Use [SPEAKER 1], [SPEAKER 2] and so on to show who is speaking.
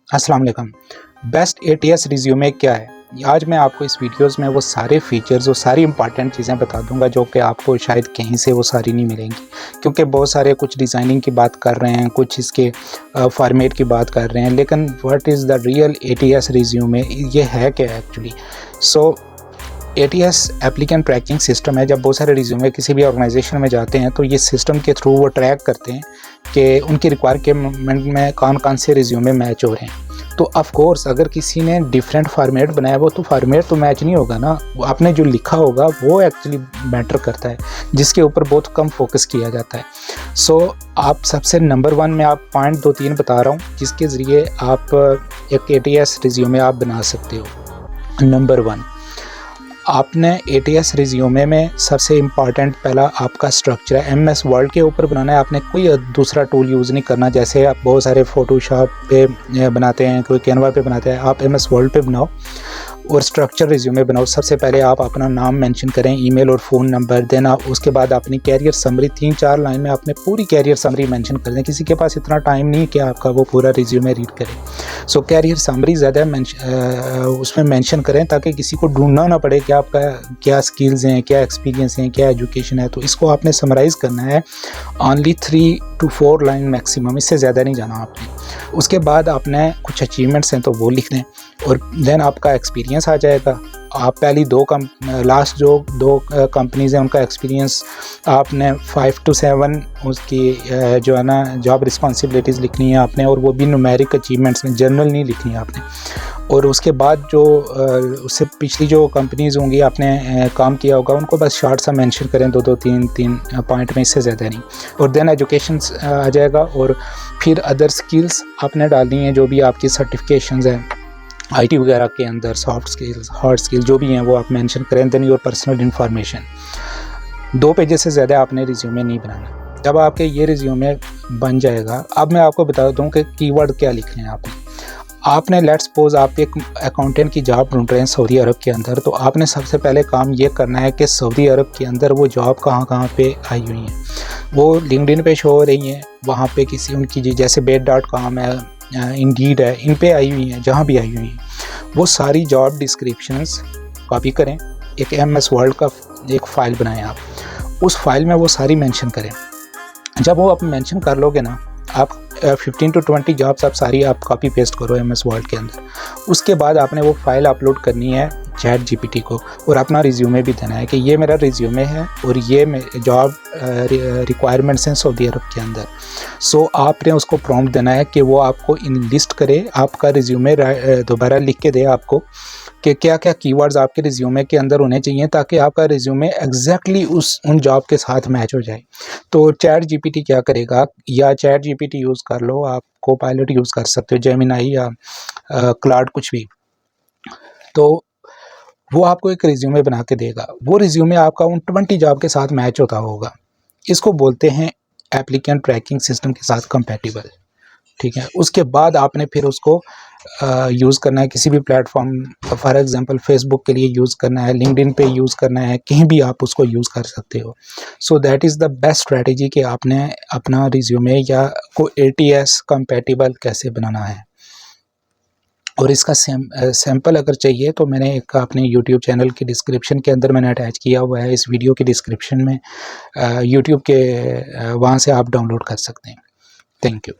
[SPEAKER 1] अस्सलाम वालेकुम। Best ATS resume क्या है? आज मैं आपको इस वीडियोस में वो सारे फीचर्स और सारी इंपॉर्टेंट चीज़ें बता दूंगा जो कि आपको शायद कहीं से वो सारी नहीं मिलेंगी, क्योंकि बहुत सारे कुछ डिज़ाइनिंग की बात कर रहे हैं, कुछ इसके फॉर्मेट की बात कर रहे हैं, लेकिन what is the real ATS resume, ये है क्या एक्चुअली? सो एटीएस एप्लीकेंट ट्रैकिंग सिस्टम है। जब बहुत सारे रिज्यूमे किसी भी ऑर्गेनाइजेशन में जाते हैं तो ये सिस्टम के थ्रू वो ट्रैक करते हैं कि उनकी रिक्वायरमेंट में कौन कौन से रिज्यूमे मैच हो रहे हैं। तो ऑफ कोर्स अगर किसी ने डिफरेंट फॉर्मेट बनाया वो तो फॉर्मेट तो मैच नहीं होगा ना, आपने जो लिखा होगा वो एक्चुअली मैटर करता है, जिसके ऊपर बहुत कम फोकस किया जाता है। सो आप सबसे नंबर 1 में आप पॉइंट 2-3 बता रहा हूँ जिसके ज़रिए आप एक एटीएस रिज्यूमे आप बना सकते हो। नंबर 1, आपने एटीएस रिज्यूमे में सबसे इम्पॉर्टेंट पहला आपका स्ट्रक्चर है। एमएस वर्ड के ऊपर बनाना है, आपने कोई दूसरा टूल यूज़ नहीं करना। जैसे आप बहुत सारे फ़ोटोशॉप पे बनाते हैं, कोई कैनवा पे बनाते हैं, आप एमएस वर्ड पे बनाओ और स्ट्रक्चर रिज्यूमे बनाओ। सबसे पहले आप अपना नाम मेंशन करें, ईमेल और फ़ोन नंबर, देन आप उसके बाद अपनी कैरियर समरी 3-4 लाइन में आपने पूरी कैरियर समरी मेंशन कर दें। किसी के पास इतना टाइम नहीं कि आपका वो पूरा रिज्यूमे रीड करे। सो कैरियर समरी ज़्यादा उसमें मेंशन करें ताकि किसी को ढूंढना ना पड़े कि आपका क्या स्किल्स हैं, क्या एक्सपीरियंस हैं, क्या एजुकेशन है। तो इसको आपने समराइज़ करना है ओनली 3 to 4 लाइन मैक्सिमम, इससे ज़्यादा नहीं जाना आपने। उसके बाद आपने कुछ अचीवमेंट्स हैं तो वो लिख दें और देन आपका एक्सपीरियंस आ जाएगा। आप पहली लास्ट जो 2 कंपनीज़ हैं उनका एक्सपीरियंस आपने 5 to 7 उसकी जो है ना जॉब रिस्पॉन्सिबिलिटीज़ लिखनी है आपने, और वो भी न्यूमेरिक अचीवमेंट्स में, जनरल नहीं लिखनी है आपने। और उसके बाद जो उससे पिछली जो कंपनीज़ होंगी आपने काम किया होगा उनको बस शॉर्ट सा मेंशन करें, 2-2 3-3 पॉइंट में, इससे ज़्यादा नहीं। और देन एजुकेशन आ जाएगा और फिर अदर स्किल्स आपने डालनी है, जो भी आपकी सर्टिफिकेशंस हैं आईटी वगैरह के अंदर, सॉफ्ट स्किल्स, हार्ड स्किल्स जो भी हैं वो आप मेंशन करें। Then your personal information. 2 pages से ज़्यादा आपने रिज्यूमे नहीं बनाना। जब आपके ये रिज्यूमे बन जाएगा, अब मैं आपको बता दूं कि कीवर्ड क्या लिखने हैं आपने लेट्स सपोज आप एक अकाउंटेंट की जॉब ढूंढ रहे हैं सऊदी अरब के अंदर, तो आपने सबसे पहले काम ये करना है कि सऊदी अरब के अंदर वो जॉब कहाँ पे आई हुई हैं। वो लिंक्डइन पे शो हो रही हैं, वहाँ पे किसी उनकी जैसे bed.com है, इंडीड है, इन पे आई हुई हैं, जहाँ भी आई हुई हैं वो सारी जॉब डिस्क्रिप्शंस कॉपी करें। एक एमएस वर्ड का एक फ़ाइल बनाएं, आप उस फाइल में वो सारी मेंशन करें। जब वो आप मेंशन कर लोगे ना, आप 15 to 20 जॉब्स आप सारी आप कॉपी पेस्ट करो एमएस वर्ड के अंदर। उसके बाद आपने वो फाइल अपलोड करनी है चैट जीपीटी को और अपना रिज्यूमे भी देना है कि ये मेरा रिज्यूमे है और ये जॉब रिक्वायरमेंट्स हैं सऊदी अरब के अंदर। सो आपने उसको प्रॉम्प्ट देना है कि वो आपको इन लिस्ट करे, आपका रिज्यूमे दोबारा लिख के दे आपको कि क्या क्या कीवर्ड्स आपके रिज्यूमे के अंदर होने चाहिए ताकि आपका रिज्यूमे एग्जैक्टली उन जॉब के साथ मैच हो जाए। तो चैट जीपीटी क्या करेगा, या चैट जीपीटी यूज़ कर लो, आप कोपायलट यूज़ कर सकते हो, जेमिनाई या क्लाउड कुछ भी। तो वो आपको एक रिज्यूमे बना के देगा। वो रिज्यूमे आपका उन 20 जॉब के साथ मैच होता होगा। इसको बोलते हैं एप्लीकेंट ट्रैकिंग सिस्टम के साथ कंपैटिबल। ठीक है, उसके बाद आपने फिर उसको यूज़ करना है किसी भी प्लेटफॉर्म, फॉर एग्जांपल फेसबुक के लिए यूज़ करना है, लिंक्डइन पे यूज़ करना है, कहीं भी आप उसको यूज़ कर सकते हो। So that is the best strategy कि आपने अपना रिज्यूमे या को एटीएस कंपैटिबल कैसे बनाना है। और इसका सैम्पल अगर चाहिए तो मैंने एक अपने यूट्यूब चैनल की डिस्क्रिप्शन के अंदर मैंने अटैच किया हुआ है, इस वीडियो की डिस्क्रिप्शन में यूट्यूब के वहाँ से आप डाउनलोड कर सकते हैं। Thank you.